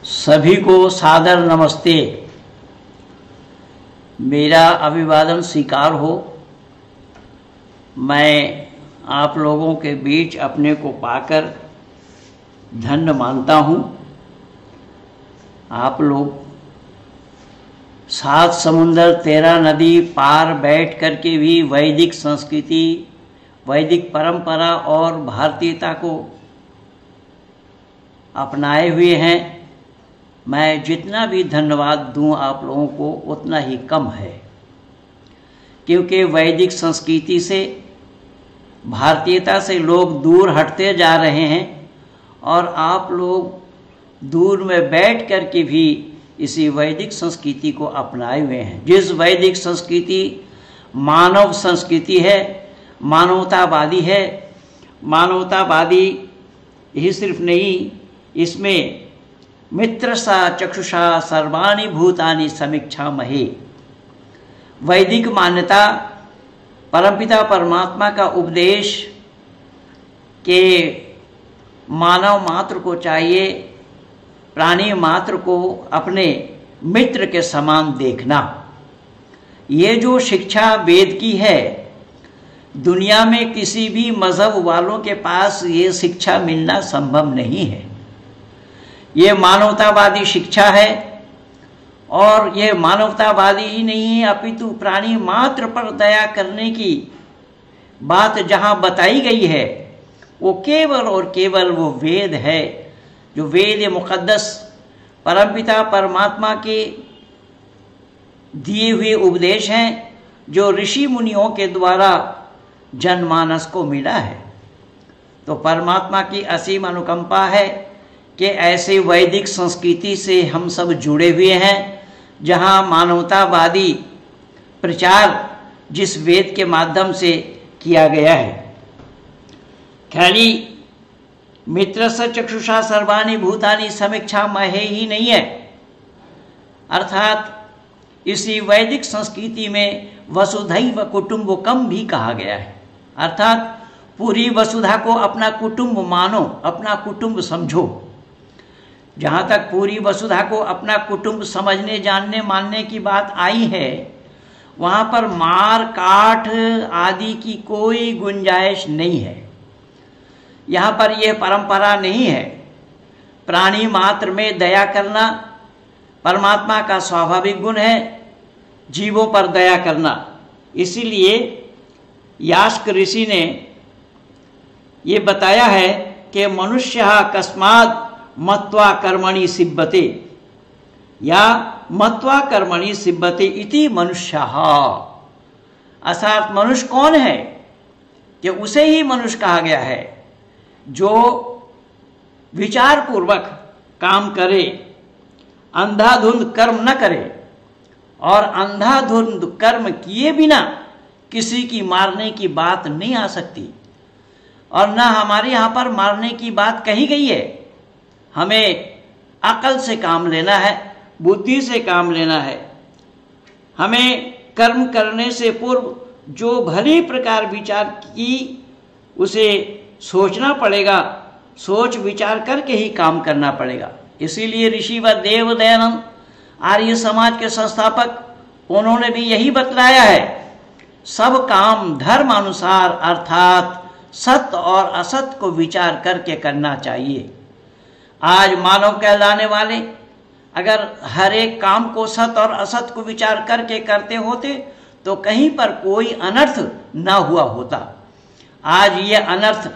सभी को सादर नमस्ते। मेरा अभिवादन स्वीकार हो। मैं आप लोगों के बीच अपने को पाकर धन्य मानता हूँ। आप लोग 7 समुंदर 13 नदी पार बैठ कर के भी वैदिक संस्कृति, वैदिक परंपरा और भारतीयता को अपनाए हुए हैं। मैं जितना भी धन्यवाद दूं आप लोगों को उतना ही कम है, क्योंकि वैदिक संस्कृति से, भारतीयता से लोग दूर हटते जा रहे हैं और आप लोग दूर में बैठ कर के भी इसी वैदिक संस्कृति को अपनाए हुए हैं। जिस वैदिक संस्कृति मानव संस्कृति है, मानवतावादी है। मानवतावादी ही सिर्फ नहीं, इसमें मित्रसा चक्षुषा सर्वाणि भूतानि समीक्षामहे। वैदिक मान्यता परमपिता परमात्मा का उपदेश के मानव मात्र को चाहिए, प्राणी मात्र को अपने मित्र के समान देखना। ये जो शिक्षा वेद की है, दुनिया में किसी भी मजहब वालों के पास ये शिक्षा मिलना संभव नहीं है। ये मानवतावादी शिक्षा है और ये मानवतावादी ही नहीं है, अपितु प्राणी मात्र पर दया करने की बात जहाँ बताई गई है वो केवल और केवल वो वेद है, जो वेद मुक़द्दस परमपिता परमात्मा के दिए हुए उपदेश हैं, जो ऋषि मुनियों के द्वारा जनमानस को मिला है। तो परमात्मा की असीम अनुकंपा है कि ऐसे वैदिक संस्कृति से हम सब जुड़े हुए हैं, जहाँ मानवतावादी प्रचार जिस वेद के माध्यम से किया गया है। खाली मित्रस्य चक्षुषा सर्वाणि भूतानि समीक्षामहे ही नहीं है, अर्थात इसी वैदिक संस्कृति में वसुधैव कुटुंबकम भी कहा गया है। अर्थात पूरी वसुधा को अपना कुटुंब मानो, अपना कुटुंब समझो। जहाँ तक पूरी वसुधा को अपना कुटुंब समझने, जानने, मानने की बात आई है, वहाँ पर मार काट आदि की कोई गुंजाइश नहीं है। यहाँ पर यह परंपरा नहीं है। प्राणी मात्र में दया करना परमात्मा का स्वाभाविक गुण है, जीवों पर दया करना। इसीलिए यास्क ऋषि ने ये बताया है कि मनुष्यः कस्मात् मत्वा कर्मणि सिद्धते या मत्वा कर्मणि सिद्धते इति मनुष्यः। अर्थात मनुष्य कौन है कि उसे ही मनुष्य कहा गया है, जो विचार पूर्वक काम करे, अंधाधुंध कर्म न करे और अंधाधुंध कर्म किए बिना किसी की मारने की बात नहीं आ सकती। और न हमारे यहाँ पर मारने की बात कही गई है। हमें अकल से काम लेना है, बुद्धि से काम लेना है। हमें कर्म करने से पूर्व जो भली प्रकार विचार की उसे सोचना पड़ेगा, सोच विचार करके ही काम करना पड़ेगा। इसीलिए ऋषि व देव दयानंद आर्य समाज के संस्थापक, उन्होंने भी यही बतलाया है, सब काम धर्म अनुसार अर्थात सत्य और असत्य को विचार करके करना चाहिए। आज मानव कहलाने वाले अगर हर एक काम को सत्य और असत्य को विचार करके करते होते तो कहीं पर कोई अनर्थ ना हुआ होता। आज ये अनर्थ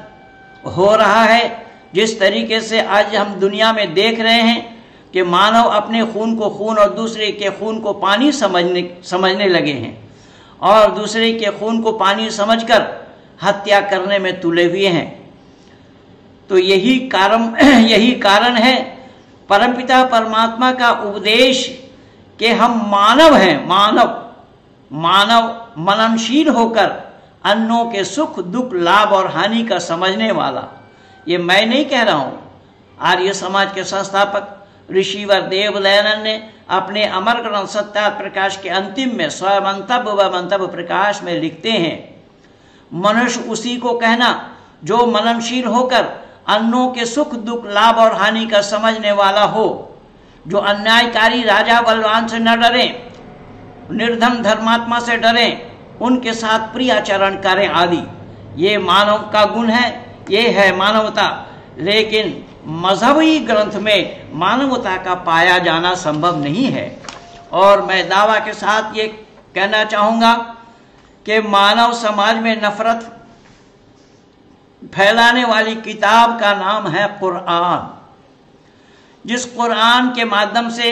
हो रहा है। जिस तरीके से आज हम दुनिया में देख रहे हैं कि मानव अपने खून को खून और दूसरे के खून को पानी समझने लगे हैं और दूसरे के खून को पानी समझकर हत्या करने में तुले हुए हैं। तो यही कारण है परमपिता परमात्मा का उपदेश कि हम मानव हैं। मानव मननशील होकर अन्यों के सुख दुख लाभ और हानि का समझने वाला। ये मैं नहीं कह रहा हूँ, आर्य समाज के संस्थापक ऋषिवर देव दयानंद ने अपने अमर ग्रंथ सत्यार्थ प्रकाश के अंतिम में स्वमंतव्य व मंतव्य प्रकाश में लिखते हैं, मनुष्य उसी को कहना जो मननशील होकर अन्यों के सुख दुख लाभ और हानि का समझने वाला हो, जो अन्यायकारी राजा बलवान से न डरे, निर्धन धर्मात्मा से डरें, उनके साथ प्रिय आचरण करें आदि। ये मानव का गुण है, ये है मानवता। लेकिन मजहबी ग्रंथ में मानवता का पाया जाना संभव नहीं है। और मैं दावा के साथ ये कहना चाहूँगा कि मानव समाज में नफरत फैलाने वाली किताब का नाम है कुरान। जिस कुरान के माध्यम से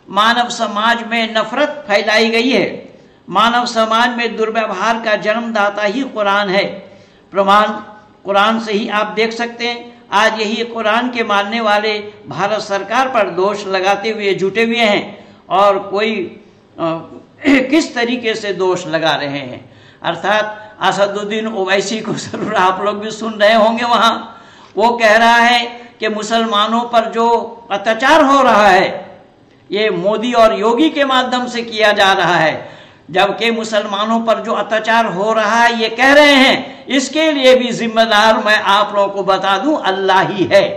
मानव समाज में नफरत फैलाई गई है, मानव समाज में दुर्व्यवहार का जन्मदाता ही कुरान है। प्रमाण कुरान से ही आप देख सकते हैं। आज यही कुरान के मानने वाले भारत सरकार पर दोष लगाते हुए जुटे हुए हैं, और कोई किस तरीके से दोष लगा रहे हैं। अर्थात असदुद्दीन ओवैसी को जरूर आप लोग भी सुन रहे होंगे। वहाँ वो कह रहा है कि मुसलमानों पर जो अत्याचार हो रहा है ये मोदी और योगी के माध्यम से किया जा रहा है, जबकि मुसलमानों पर जो अत्याचार हो रहा है ये कह रहे हैं, इसके लिए भी जिम्मेदार मैं आप लोगों को बता दूं अल्लाह ही है।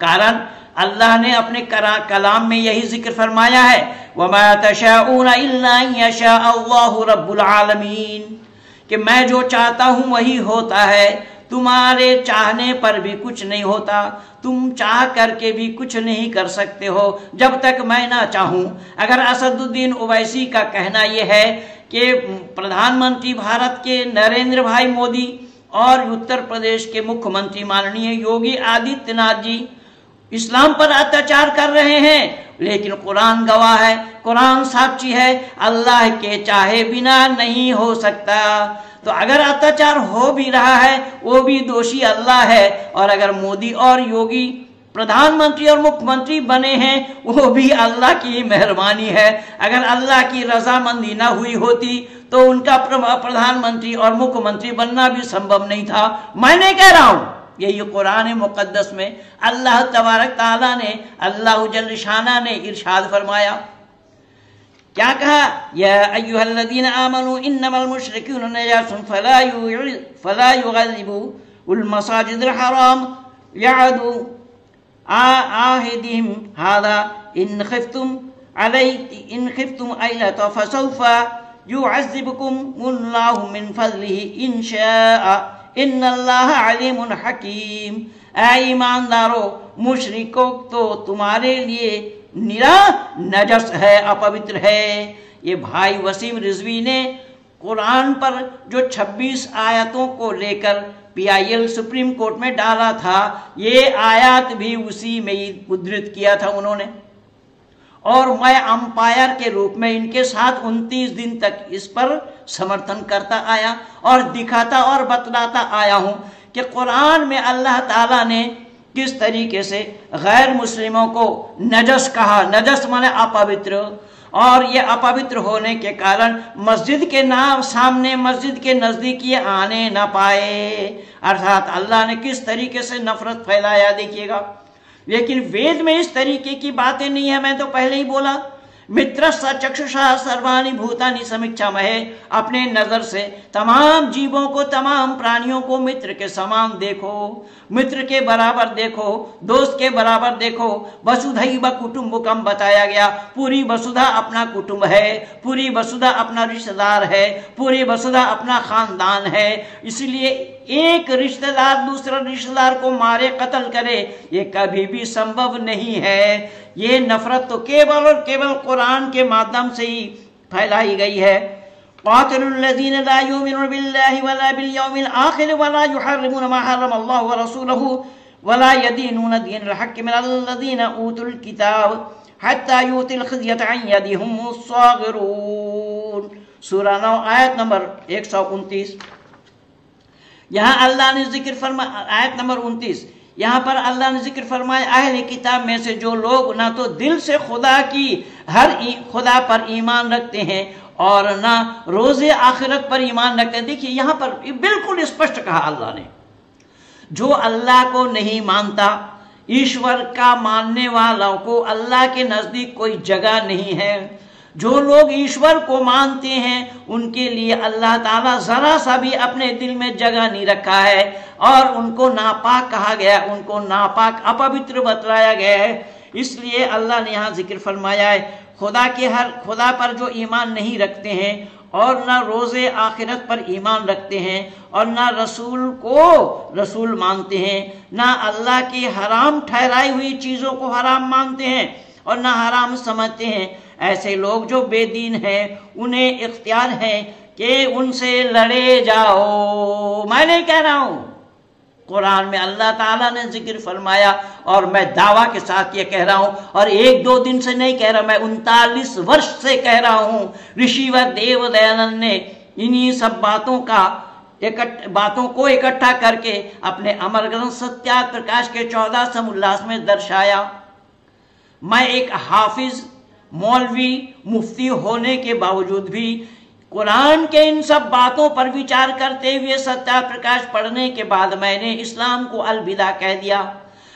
कारण अल्लाह ने अपने कलाम में यही जिक्र फरमाया है, वमा तशाऊना इल्ला यशा अल्लाहु रब्बुल आलमीन, कि मैं जो चाहता हूं वही होता है, तुम्हारे चाहने पर भी कुछ नहीं होता, तुम चाह करके भी कुछ नहीं कर सकते हो जब तक मैं ना चाहूं। अगर असदुद्दीन ओवैसी का कहना यह है कि प्रधानमंत्री भारत के नरेंद्र भाई मोदी और उत्तर प्रदेश के मुख्यमंत्री माननीय योगी आदित्यनाथ जी इस्लाम पर अत्याचार कर रहे हैं, लेकिन कुरान गवाह है, कुरान साक्षी है, अल्लाह के चाहे बिना नहीं हो सकता। तो अगर अत्याचार हो भी रहा है वो भी दोषी अल्लाह है, और अगर मोदी और योगी प्रधानमंत्री और मुख्यमंत्री बने हैं वो भी अल्लाह की मेहरबानी है। अगर अल्लाह की रजामंदी ना हुई होती तो उनका प्रधानमंत्री और मुख्यमंत्री बनना भी संभव नहीं था। मैं नहीं कह रहा हूं, यही कुरान मुकद्दस में अल्लाह तबारक ताला ने, अल्लाह जल्ल शाना ने इरशाद फरमाया। क्या कहा? या अय्युहल्लज़ीना आमनू इन्नमल मुश्रिकूना नजासुन फला युग़ल्लिबुल मसाजिदल हराम यअदू आहिदिहिम हादा इन खिफ्तुम अयलता फसौफा युअज़्ज़िबुकुमुल्लाहु मिन फज़लिही इन शाअ इन्नल्लाह अलीमुन हकीम। ऐ ईमानदारों, मुशरिकों तो तुम्हारे लिए निरा नजस है, अपवित्र है। ये भाई वसीम रिजवी ने कुरान पर जो 26 आयतों को लेकर PIL सुप्रीम कोर्ट में डाला था, ये आयत भी उसी में ही उद्धृत किया था उन्होंने, और मैं अंपायर के रूप में इनके साथ 29 दिन तक इस पर समर्थन करता आया और दिखाता और बतलाता आया हूं कि कुरान में अल्लाह ताला ने किस तरीके से गैर मुस्लिमों को नजस कहा। नजस माने अपवित्र, और ये अपवित्र होने के कारण मस्जिद के नाम सामने, मस्जिद के नजदीक ये आने ना पाए। अर्थात अल्लाह ने किस तरीके से नफरत फैलाया देखिएगा। लेकिन वेद में इस तरीके की बातें नहीं है। मैं तो पहले ही बोला, मित्रस्य चक्षुषा सर्वाणि भूतानि समीक्षामहे, अपने नजर से तमाम जीवों को, तमाम प्राणियों को मित्र के समान देखो, मित्र के बराबर देखो, दोस्त के बराबर देखो। वसुधैव कुटुम्बकम बताया गया, पूरी वसुधा अपना कुटुंब है, पूरी वसुधा अपना रिश्तेदार है, पूरी वसुधा अपना खानदान है। इसलिए एक रिश्तेदार दूसरे रिश्तेदार को मारे, कत्ल करे, ये कभी भी संभव नहीं है। ये नफरत तो केवल और केवल कुरान के माध्यम से ही फैलाई गई है। क़ातिलुल्लज़ीना ला युमिनूना बिल्लाहि वला बिल यौमिल आखिर वला युहर्रिमूना मा हर्रमल्लाहु व रसूलुहु वला यदीनूना दीनल हक़्क़ मिनल्लज़ीना ऊतुल किताब हत्ता युतिल ख़िज़्यता अन यदिहिम साग़िरून। सूरा 9 आयत नंबर 129। यहाँ अल्लाह ने जिक्र फरमाया, आयत नंबर 29, यहाँ पर अल्लाह ने जिक्र फरमाया अहले किताब में से जो लोग ना तो दिल से खुदा पर ईमान रखते हैं और ना रोज़े आखिरत पर ईमान रखते हैं। देखिए यहाँ पर बिल्कुल स्पष्ट कहा अल्लाह ने, जो अल्लाह को नहीं मानता, ईश्वर का मानने वालों को अल्लाह के नज़दीक कोई जगह नहीं है। जो लोग ईश्वर को मानते हैं उनके लिए अल्लाह ताला जरा सा भी अपने दिल में जगह नहीं रखा है और उनको नापाक कहा गया, उनको नापाक अपवित्र बतलाया गया है। इसलिए अल्लाह ने यहाँ जिक्र फरमाया है खुदा पर जो ईमान नहीं रखते हैं और ना रोज़े आखिरत पर ईमान रखते हैं और ना रसूल को रसूल मानते हैं, ना अल्लाह की हराम ठहराई हुई चीज़ों को हराम मानते हैं और ना हराम समझते हैं, ऐसे लोग जो बेदीन हैं उन्हें इख्तियार है कि उनसे लड़े जाओ। मैं नहीं कह रहा हूँ, कुरान में अल्लाह ताला ने जिक्र फरमाया और मैं दावा के साथ ये कह रहा हूँ और एक दो दिन से नहीं कह रहा, मैं 39 वर्ष से कह रहा हूँ। ऋषिवर देव दयानंद ने इन्हीं सब बातों को इकट्ठा करके अपने अमर ग्रंथ सत्या प्रकाश के 14 समुल्लास में दर्शाया। मैं एक हाफिज मौलवी मुफ्ती होने के बावजूद भी कुरान के इन सब बातों पर विचार करते हुए सत्या प्रकाश पढ़ने के बाद मैंने इस्लाम को अलविदा कह दिया।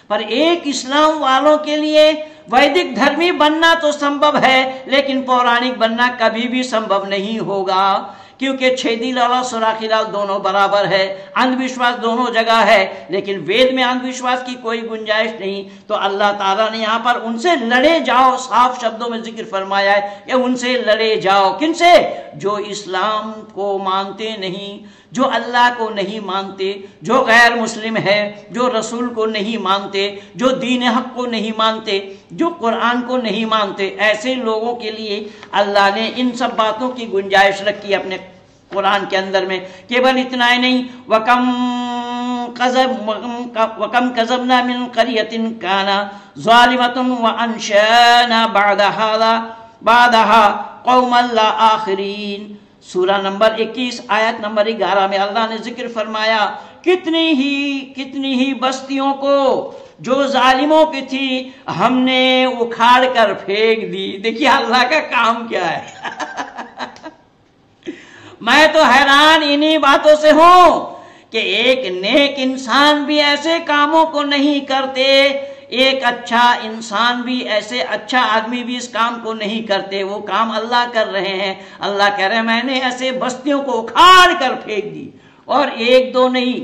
पर एक इस्लाम वालों के लिए वैदिक धर्मी बनना तो संभव है, लेकिन पौराणिक बनना कभी भी संभव नहीं होगा, क्योंकि छेदी लाल सुराखी लाल दोनों बराबर है, अंधविश्वास दोनों जगह है, लेकिन वेद में अंधविश्वास की कोई गुंजाइश नहीं। तो अल्लाह ताला ने यहाँ पर उनसे लड़े जाओ साफ शब्दों में जिक्र फरमाया है कि उनसे लड़े जाओ। किनसे? जो इस्लाम को मानते नहीं, जो अल्लाह को नहीं मानते, जो गैर मुस्लिम है, जो रसूल को नहीं मानते, जो दीन हक को नहीं मानते, जो कुरान को नहीं मानते, ऐसे लोगों के लिए अल्लाह ने इन सब बातों की गुंजाइश रखी अपने कुरान के अंदर में। केवल इतना ही नहीं, वकम कज़बना मिन क़रियतिन काना ज़ालिमतुन व अंशाना बादहा क़ौमन ला आखिरीन। सूरा नंबर 21 आयत नंबर 11 में अल्लाह ने जिक्र फरमाया कितनी ही बस्तियों को जो जालिमों की थी हमने उखाड़ कर फेंक दी। देखिए अल्लाह का काम क्या है। मैं तो हैरान इन्हीं बातों से हूं कि एक नेक इंसान भी ऐसे कामों को नहीं करते, एक अच्छा इंसान भी, ऐसे अच्छा आदमी भी इस काम को नहीं करते। वो काम अल्लाह कर रहे हैं। अल्लाह कह रहे हैं मैंने ऐसे बस्तियों को उखाड़ कर फेंक दी, और एक दो नहीं,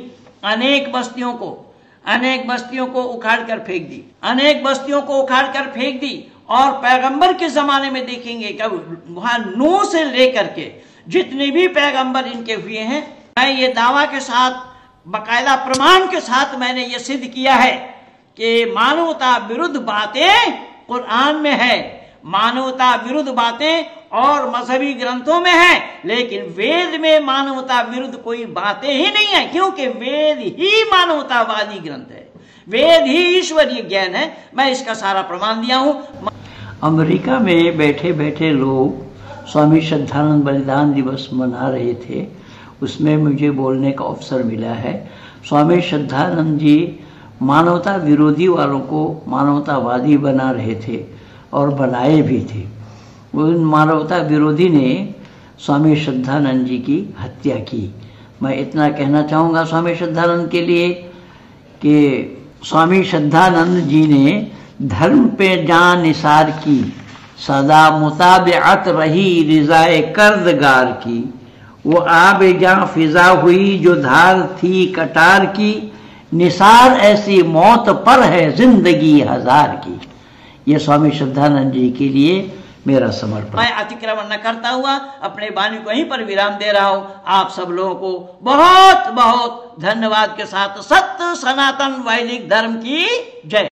अनेक बस्तियों को उखाड़ कर फेंक दी, अनेक बस्तियों को उखाड़ कर फेंक दी। और पैगंबर के जमाने में देखेंगे कि वहां नूह से लेकर के जितने भी पैगंबर इनके हुए हैं, मैं ये दावा के साथ, बाकायदा प्रमाण के साथ मैंने ये सिद्ध किया है कि मानवता विरुद्ध बातें कुरान में है, मानवता विरुद्ध बातें और मजहबी ग्रंथों में है, लेकिन वेद में मानवता विरुद्ध कोई बातें ही नहीं है, क्योंकि वेद ही मानवतावादी ग्रंथ है, वेद ही ईश्वरीय ज्ञान है। मैं इसका सारा प्रमाण दिया हूं। अमेरिका में बैठे बैठे लोग स्वामी श्रद्धानंद बलिदान दिवस मना रहे थे, उसमें मुझे बोलने का अवसर मिला है। स्वामी श्रद्धानंद जी मानवता विरोधी वालों को मानवतावादी बना रहे थे और बनाए भी थे। उन मानवता विरोधी ने स्वामी श्रद्धानंद जी की हत्या की। मैं इतना कहना चाहूँगा स्वामी श्रद्धानंद के लिए कि स्वामी श्रद्धानंद जी ने धर्म पे जान निसार की, सदा मुताबिअत रही रिज़ाए कर्दगार की। वो आब जां फिजा हुई जो धार थी कटार की, निसार ऐसी मौत पर है जिंदगी हजार की। ये स्वामी श्रद्धानंद जी के लिए मेरा समर्पण। मैं अतिक्रमण न करता हुआ अपने वाणी को यहीं पर विराम दे रहा हूं। आप सब लोगों को बहुत बहुत धन्यवाद के साथ सत्य सनातन वैदिक धर्म की जय।